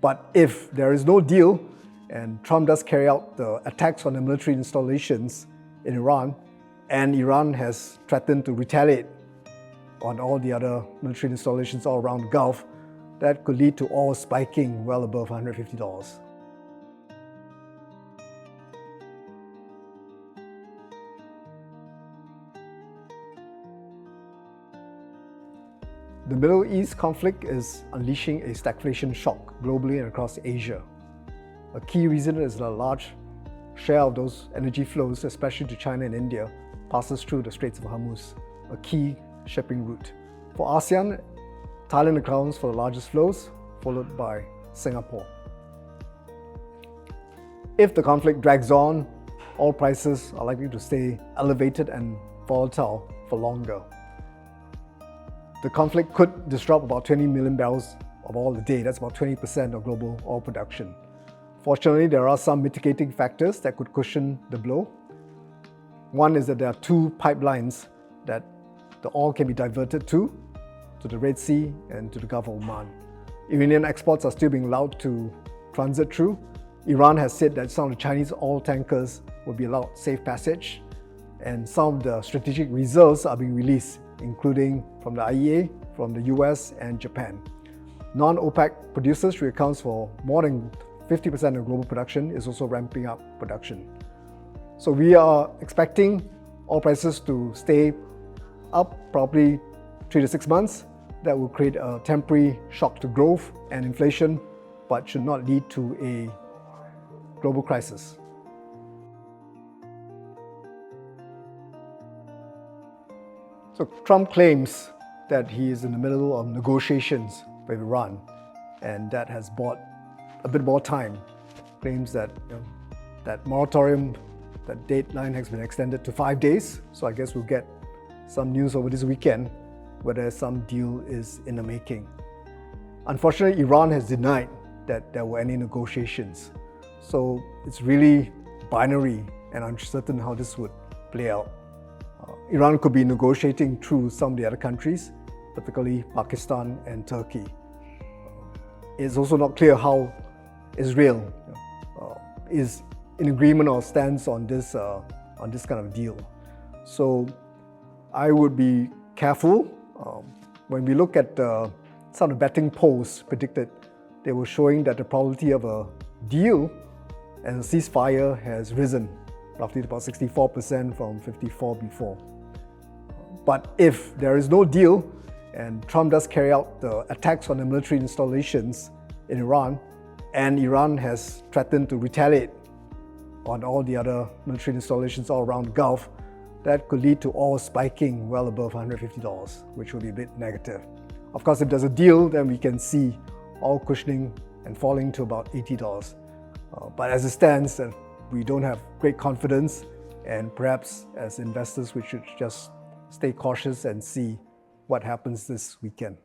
But if there is no deal and Trump does carry out the attacks on the military installations in Iran, and Iran has threatened to retaliate on all the other military installations all around the Gulf, that could lead to oil spiking well above $150. The Middle East conflict is unleashing a stagflation shock globally and across Asia. A key reason is the large share of those energy flows, especially to China and India, passes through the Straits of Hormuz, a key shipping route. For ASEAN, Thailand accounts for the largest flows, followed by Singapore. If the conflict drags on, oil prices are likely to stay elevated and volatile for longer. The conflict could disrupt about 20 million barrels of oil a day. That's about 20% of global oil production. Fortunately, there are some mitigating factors that could cushion the blow. One is that there are two pipelines that the oil can be diverted to the Red Sea and to the Gulf of Oman. Iranian exports are still being allowed to transit through. Iran has said that some of the Chinese oil tankers will be allowed safe passage, and some of the strategic reserves are being released, including from the IEA, from the US and Japan. Non-OPEC producers, which accounts for more than 50% of global production, is also ramping up production. So we are expecting oil prices to stay up probably 3 to 6 months. That will create a temporary shock to growth and inflation, but should not lead to a global crisis. So Trump claims that he is in the middle of negotiations with Iran, and that has bought a bit more time. Claims that that moratorium, that deadline has been extended to 5 days. So I guess we'll get some news over this weekend whether some deal is in the making. Unfortunately, Iran has denied that there were any negotiations. So it's really binary and uncertain how this would play out. Iran could be negotiating through some of the other countries, particularly Pakistan and Turkey. It's also not clear how Israel is in agreement or stands on this kind of deal. So I would be careful. When we look at some of the betting polls predicted, they were showing that the probability of a deal and a ceasefire has risen roughly to about 64% from 54% before. But if there is no deal and Trump does carry out the attacks on the military installations in Iran, and Iran has threatened to retaliate on all the other military installations all around the Gulf, that could lead to oil spiking well above $150, which will be a bit negative. Of course, if there's a deal, then we can see oil cushioning and falling to about $80. But as it stands, we don't have great confidence, and perhaps as investors, we should just stay cautious and see what happens this weekend.